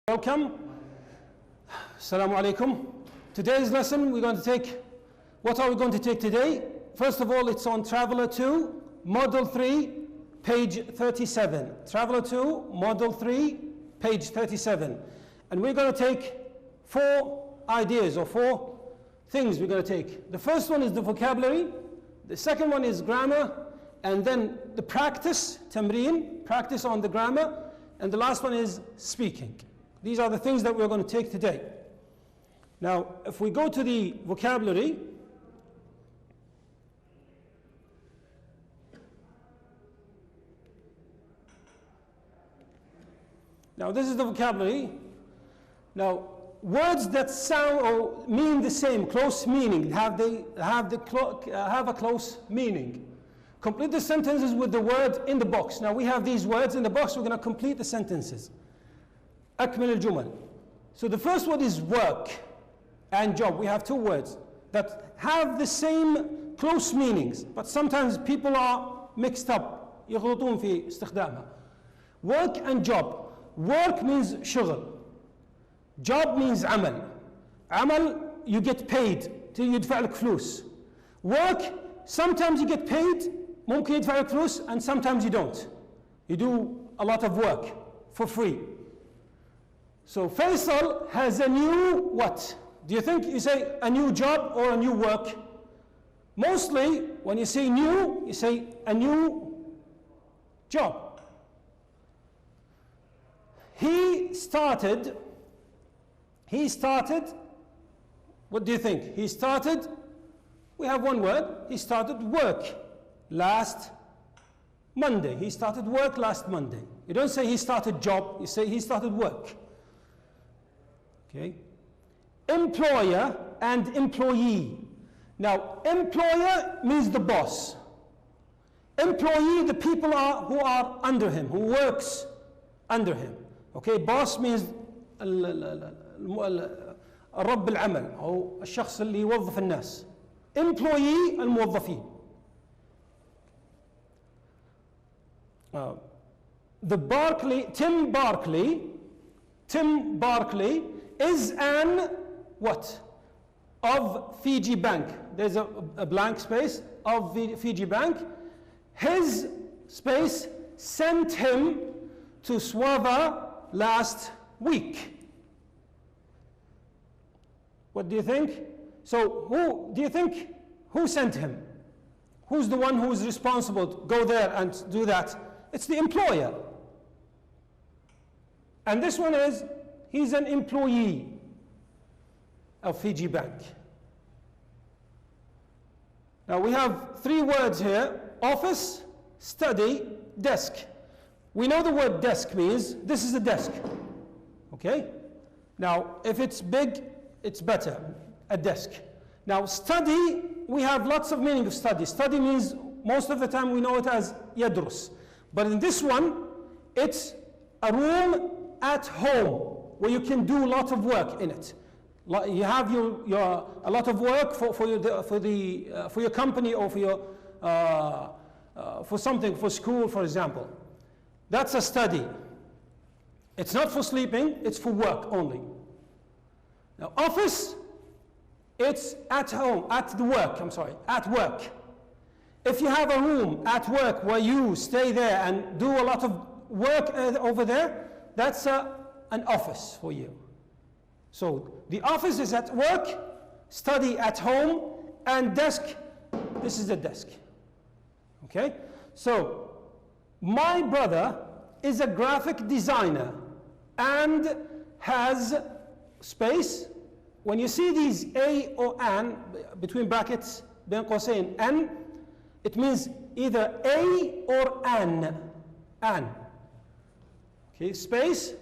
Welcome. Assalamu alaikum. Today's lesson we're going to take, what are we going to take today? First of all, it's on Traveller 2, Model 3, page 37. Traveller 2, Model 3, page 37. And we're going to take 4 ideas or 4 things we're going to take. The first one is the vocabulary, the second one is grammar, and then the practice, tamreen, practice on the grammar, and the last one is speaking. These are the things that we're going to take today. Now, if we go to the vocabulary, now this is the vocabulary. Now, words that sound or mean the same, close meaning, have a close meaning. Complete the sentences with the word in the box. Now we have these words in the box, we're going to complete the sentences. أكمل الجمل. So the first word is work and job. We have 2 words that have the same close meanings, but sometimes people are mixed up. يغلطون في استخدامها. Work and job. Work means شغل. Job means عمل. عمل, you get paid till يدفع لك فلوس. Work, sometimes you get paid, ممكن يدفع لك فلوس, and sometimes you don't. You do a lot of work for free. So Faisal has a new what? Do you think you say a new job or a new work? Mostly when you say new, you say a new job. He started, what do you think? He started, we have one word, he started work last Monday. He started work last Monday. You don't say he started job, you say he started work. Okay. Employer and employee. Now, employer means the boss. Employee, the people who are under him, who works under him. Okay, boss means الرب العمل أو الشخص اللي يوظف الناس. Employee الموظفين. Tim Barkley is an what? Of Fiji Bank. There's a blank space of Fiji Bank. His space sent him to Swava last week. What do you think? So who do you think who sent him? Who's the one who's responsible to go there and do that? It's the employer. And this one is, he's an employee of Fiji Bank. Now we have 3 words here: office, study, desk. We know the word desk means this is a desk. Okay? Now if it's big, it's better, a desk. Now study, we have lots of meaning of study. Study means most of the time we know it as يدرس. But in this one, it's a room at home where you can do a lot of work in it. You have a lot of work for your company or for something, for school, for example. That's a study. It's not for sleeping, it's for work only. Now office, it's at home, at work. If you have a room at work where you stay there and do a lot of work over there, that's an office for you. So the office is at work, study at home, and desk, this is the desk. Okay? So my brother is a graphic designer and has space. When you see these A or an, between brackets, بين قوسين, N, it means either A or an. Okay, space.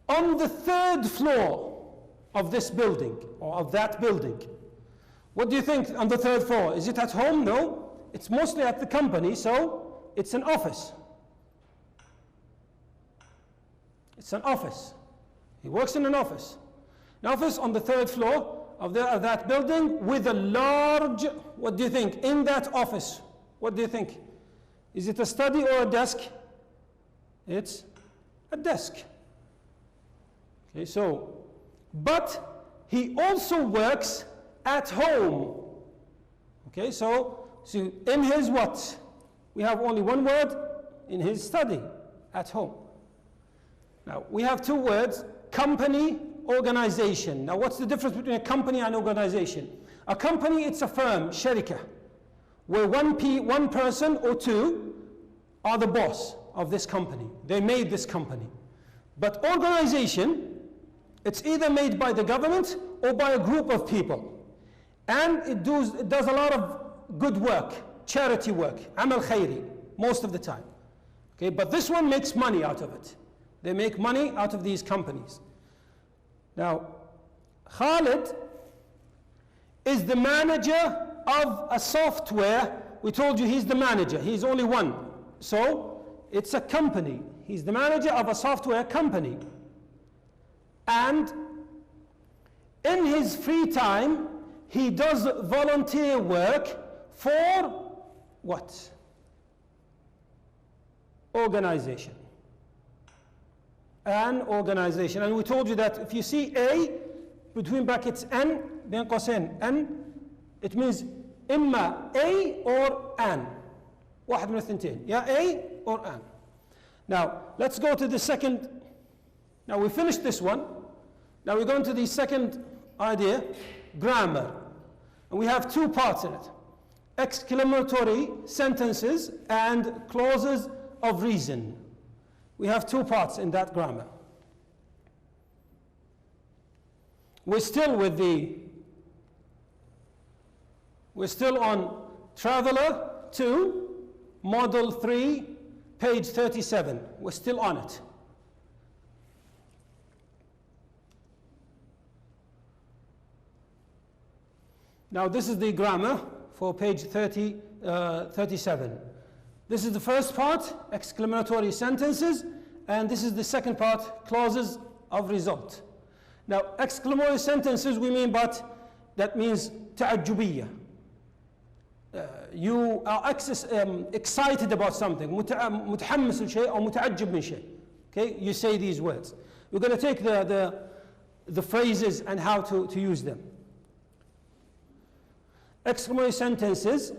On the 3rd floor of this building, or of that building. What do you think on the 3rd floor? Is it at home? No. It's mostly at the company, so it's an office. It's an office. He works in an office. An office on the 3rd floor of that building with a large, what do you think, in that office? What do you think? Is it a study or a desk? It's a desk. Okay, so, but he also works at home. Okay, so in his what? We have only one word, in his study, at home. Now, we have two words, company, organization. Now, what's the difference between a company and organization? A company, it's a firm, sharika, where one person or two are the boss of this company. They made this company. But organization, it's either made by the government or by a group of people. And it does a lot of good work, charity work, amal khayri, most of the time. Okay, but this one makes money out of it. They make money out of these companies. Now, Khalid is the manager of a software. We told you he's the manager. He's only one. So, it's a company. He's the manager of a software company. And in his free time, he does volunteer work for what? Organization. An organization. And we told you that if you see A, between brackets N, بين قوسين N, it means إما A or an. واحد من الثنتين. Yeah, A or an. Now, let's go to the second. Now, we finished this one. Now, we're going to the second idea, grammar. And we have two parts in it. Exclamatory sentences and clauses of reason. We have two parts in that grammar. We're still on Traveller 2, Model 3, page 37. We're still on it. Now this is the grammar for page 37. This is the first part, exclamatory sentences, and this is the second part, clauses of result. Now, exclamatory sentences we mean, but that means تعجبية. You are excited about something, متحمس لشيء أو متعجب من شيء. Okay, you say these words. We're going to take the phrases and how to use them. Exclamatory sentences,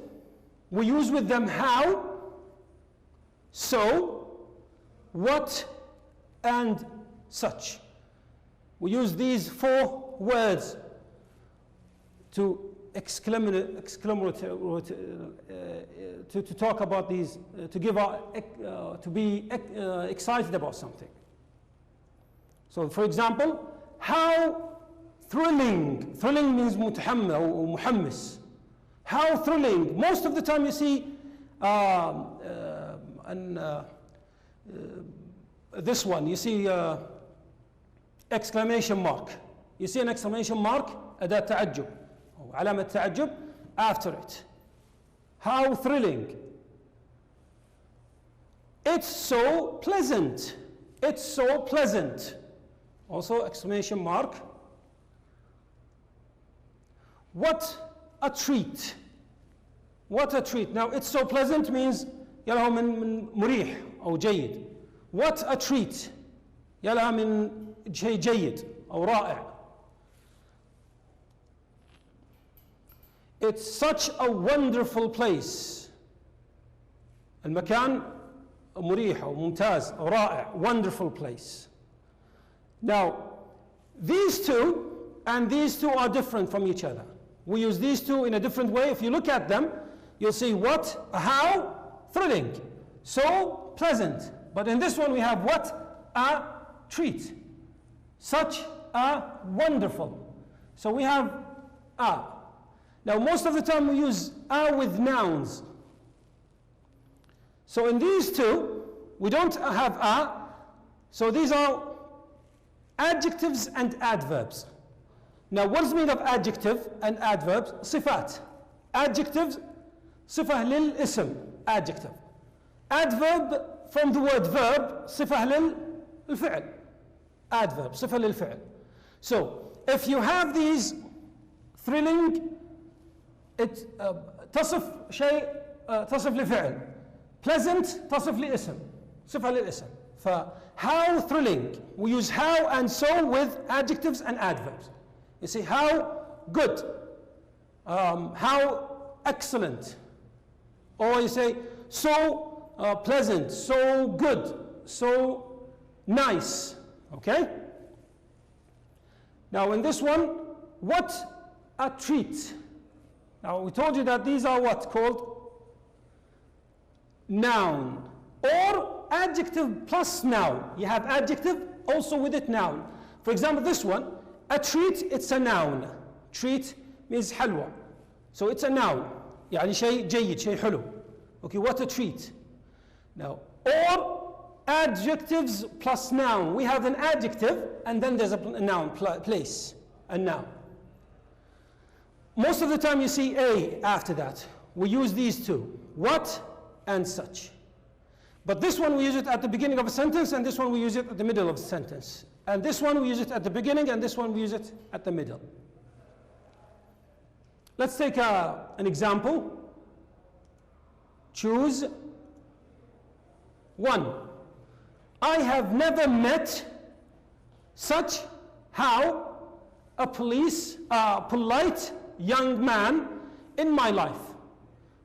we use with them how, so, what, and such. We use these four words to to talk about these, to be excited about something. So, for example, how thrilling. Thrilling means متحمس or محمس. How thrilling. Most of the time you see this one, you see exclamation mark. You see an exclamation mark, أداة تعجب أو علامة تعجب after it. How thrilling. It's so pleasant. It's so pleasant. Also exclamation mark. What a treat. What a treat. Now it's so pleasant means يلها من مريح أو جيد. What a treat. يلها من شيء جيد أو رائع. It's such a wonderful place. المكان مريح أو ممتاز أو رائع. Wonderful place. Now, these two and these two are different from each other. We use these two in a different way. If you look at them, you'll see what, how, thrilling, so pleasant. But in this one we have what, a treat, such a wonderful. So we have a. Now most of the time we use a with nouns. So in these two, we don't have a. So these are adjectives and adverbs. Now what does it mean of adjective and adverbs? صفات. Adjectives, صفة للاسم, adjective. Adverb, from the word verb, صفة للفعل. Adverb, صفة للفعل. So, if you have these thrilling, it تصف شيء تصف لفعل. Pleasant تصف لاسم. صفة للاسم. how thrilling. We use how and so with adjectives and adverbs. You see, how good, how excellent. Or you say, so pleasant, so good, so nice. Okay? Now in this one, what a treat. Now we told you that these are what called noun or adjective plus noun. You have adjective also with it noun. For example, this one, a treat, it's a noun. Treat means حلوة. So it's a noun. يعني شيء جيد, شيء حلو. Okay, what a treat. Now, or adjectives plus noun. We have an adjective and then there's a noun, place, a noun. Most of the time you see a after that. We use these two, what and such. But this one we use it at the beginning of a sentence, and this one we use it at the middle of a sentence. And this one we use it at the beginning, and this one we use it at the middle. Let's take an example. Choose one. I have never met such how a polite young man in my life.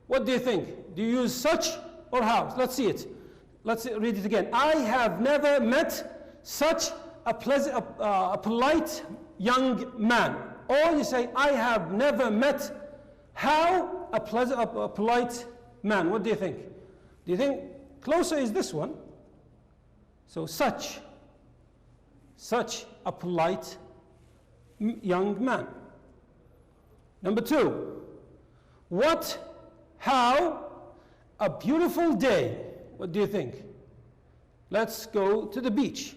What do you think? Do you use such or how? Let's see it. Let's read it again. I have never met such a polite young man. Or you say, I have never met how a polite man. What do you think? Do you think closer is this one? So such a polite young man. Number two, how a beautiful day. What do you think? Let's go to the beach.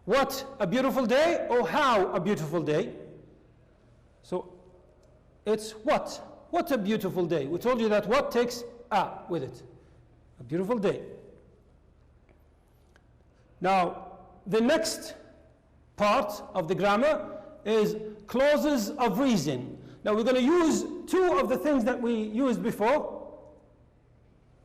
What a beautiful day or how a beautiful day? So it's what? What a beautiful day. We told you that what takes a with it. A beautiful day. Now, the next part of the grammar is clauses of reason. Now we're going to use two of the things that we used before.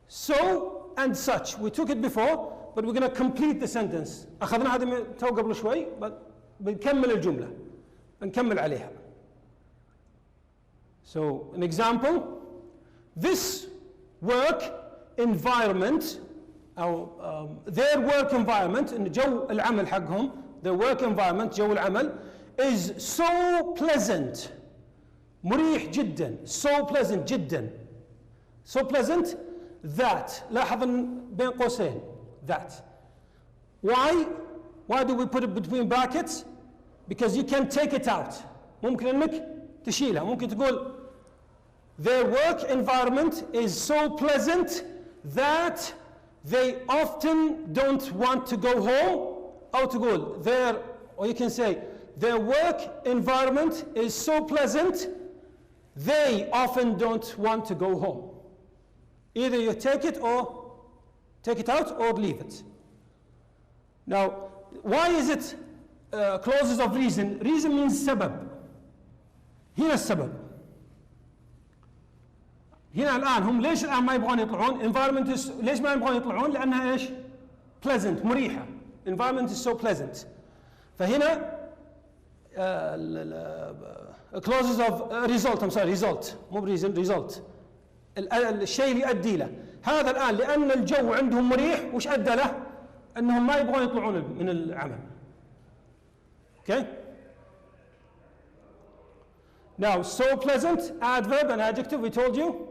So and such. We took it before, but we're going to complete the sentence. أخذنا هذا تو قبل شوي, but بنكمل الجملة. بنكمل عليها. So, an example. This work environment, their work environment, in جو العمل حقهم, their work environment, جو العمل, is so pleasant. مريح جدا. So pleasant جدا. So pleasant that. لاحظ بين قوسين. That. Why? Why do we put it between brackets? Because you can take it out. ممكن انك تشيلها. ممكن تقول their work environment is so pleasant that they often don't want to go home. أو تقول or you can say their work environment is so pleasant they often don't want to go home. Either you take it out or leave it. Now, why is it clauses of reason? Reason means سبب. هنا السبب. هنا الآن هم ليش الآن ما يبغون يطلعون؟ environment is ليش ما يبغون يطلعون؟ لأنها إيش؟ pleasant مريحة. environment is so pleasant. فهنا clauses of result. result مو reason result. الشيء اللي يؤدي له. هذا الآن لأن الجو عندهم مريح وش أدى له؟ أنهم ما يبغون يطلعون من العمل. Okay? Now, so pleasant, adverb and adjective, we told you.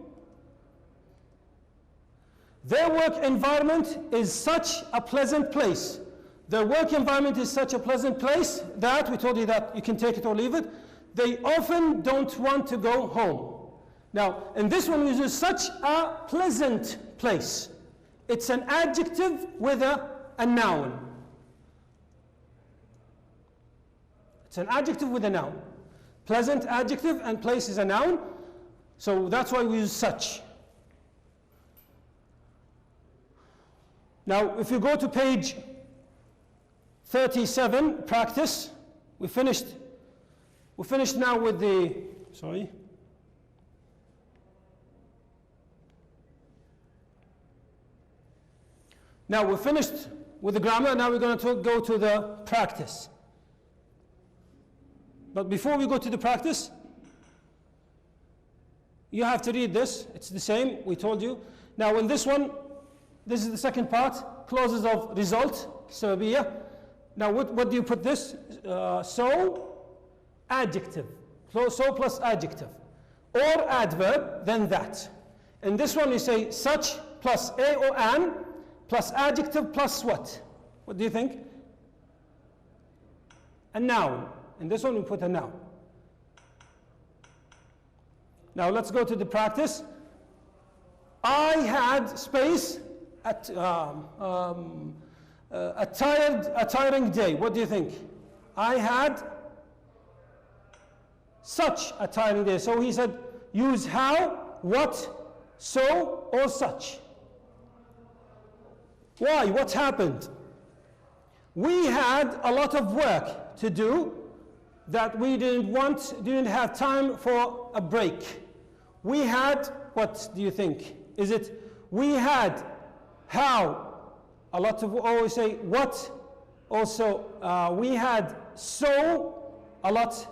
Their work environment is such a pleasant place. Their work environment is such a pleasant place that, we told you that you can take it or leave it, they often don't want to go home. Now, in this one we use such a pleasant place. It's an adjective with a noun. It's an adjective with a noun. Pleasant adjective and place is a noun. So that's why we use such. Now, if you go to page 37, practice, we finished now with the, sorry. Now we finished with the grammar. Now we're going to go to the practice. But before we go to the practice, you have to read this. It's the same, we told you. Now in this one, this is the second part, clauses of result, sababiyya. Now what do you put this? So, adjective. So plus adjective. Or adverb, then that. In this one you say such plus a or an plus adjective plus what? What do you think? A noun. In this one we put a noun. Now let's go to the practice. I had space at a tiring day. What do you think? I had such a tiring day. So he said use how, what, so, or such. Why? What happened? We had a lot of work to do that we didn't have time for a break. We had, what do you think? Is it we had how? A lot of always say what. Also we had so a lot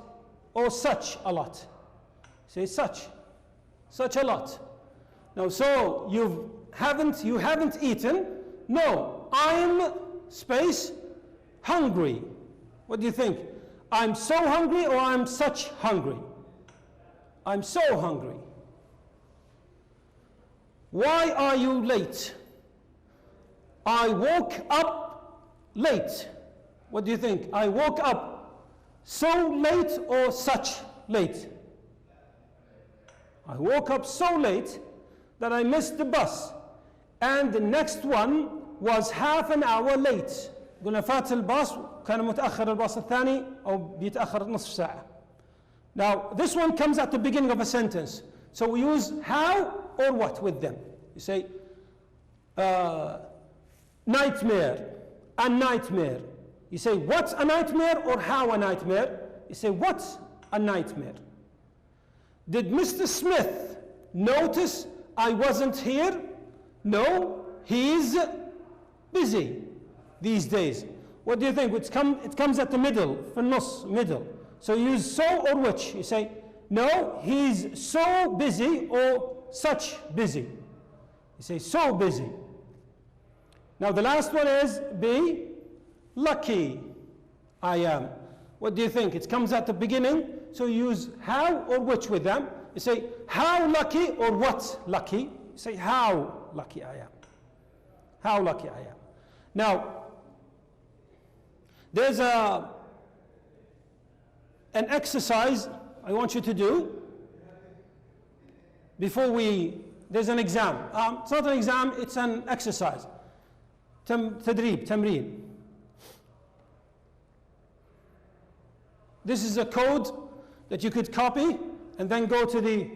or such a lot. Say such a lot. Now so you haven't eaten. No, I'm space hungry. What do you think? I'm so hungry or I'm such hungry? I'm so hungry. Why are you late? I woke up late. What do you think? I woke up so late or such late? I woke up so late that I missed the bus. And the next one was half an hour late. قلنا فات الباص كان متأخر الباص الثاني أو بيتأخر نصف ساعة. Now this one comes at the beginning of a sentence. So we use how or what with them. You say nightmare, a nightmare. You say what's a nightmare or how a nightmare? You say what's a nightmare? Did Mr. Smith notice I wasn't here? No, he's busy these days. What do you think? It comes at the middle, في النص, middle. So you use so or which. You say, no, he's so busy or such busy. You say so busy. Now the last one is be lucky I am. What do you think? It comes at the beginning, so you use how or which with them. You say how lucky or what lucky. You say how lucky I am. How lucky I am. Now, there's an exercise I want you to do before there's an exam. It's not an exam, it's an exercise. تدريب, تمرين. This is a code that you could copy and then go to the...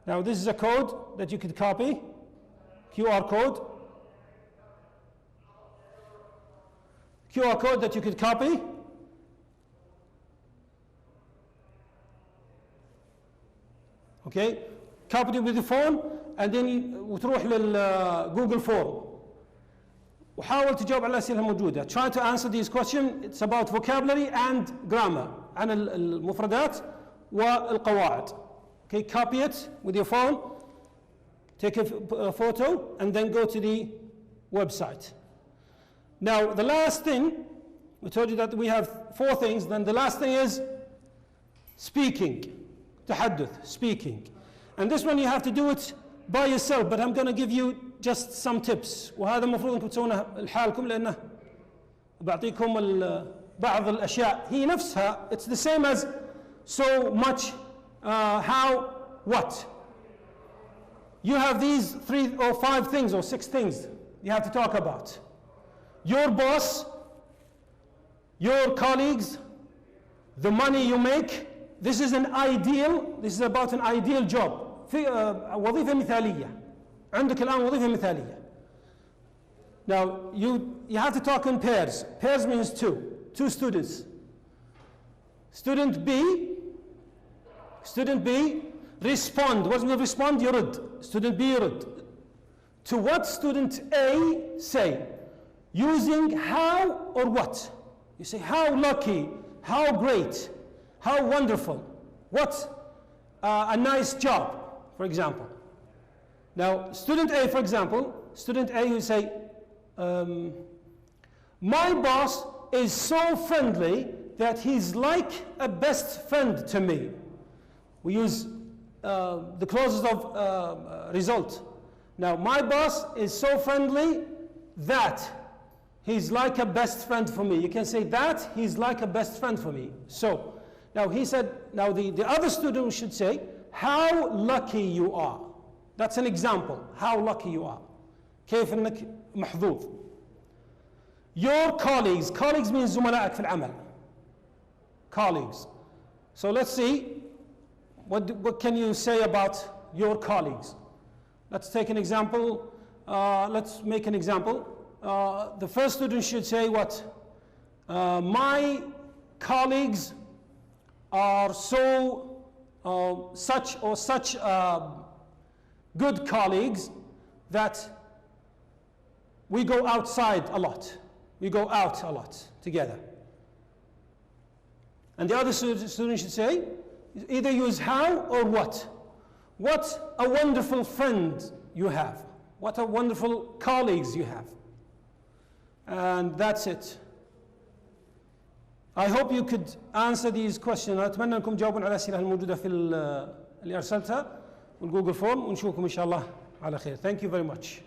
Now this is a code that you could copy, QR code. QR code that you could copy. Okay, copy it with the phone and then وتروح للجوجل فورم وحاول تجاوب على الأسئلة الموجودة. Try to answer these questions. It's about vocabulary and grammar, عن المفردات والقواعد. Okay, copy it with your phone, take a photo and then go to the website. Now the last thing, we told you that we have 4 things, then the last thing is speaking. تحدث, speaking. And this one you have to do it by yourself, but I'm going to give you just some tips. وهذا المفروض انكم تسوونه لحالكم لانه بعطيكم بعض الاشياء هي نفسها. It's the same as so much, how, what. You have these 3 or 5 things or 6 things you have to talk about. Your boss, your colleagues, the money you make. This is about an ideal job. في وظيفة مثالية. عندك الآن وظيفة مثالية. Now you have to talk in pairs. Pairs means 2 students. Student B respond. What will respond? يرد. Student B يرد. to what student A say, using how or what. You say how lucky, how great, how wonderful, what a nice job, for example. Now, student A, for example, student A, you say, my boss is so friendly that he's like a best friend to me. We use the clauses of result. Now, my boss is so friendly that he's like a best friend for me. You can say that he's like a best friend for me. So, now he said, now the other student should say, how lucky you are. That's an example, how lucky you are. كيف انك محظوظ. Your colleagues, colleagues means زملائك في العمل. Colleagues. So let's see, what can you say about your colleagues? Let's take an example. Let's make an example. The first student should say what? My colleagues are so such good colleagues that we go outside a lot. We go out a lot together. And the other student should say, either use how or what. What a wonderful friend you have. What a wonderful colleagues you have. And that's it. I hope you could answer these questions. أتمنى أنكم تجاوبون على الأسئلة الموجودة في اللي أرسلتها والجوجل فورم ونشوفكم إن شاء الله على خير. Thank you very much.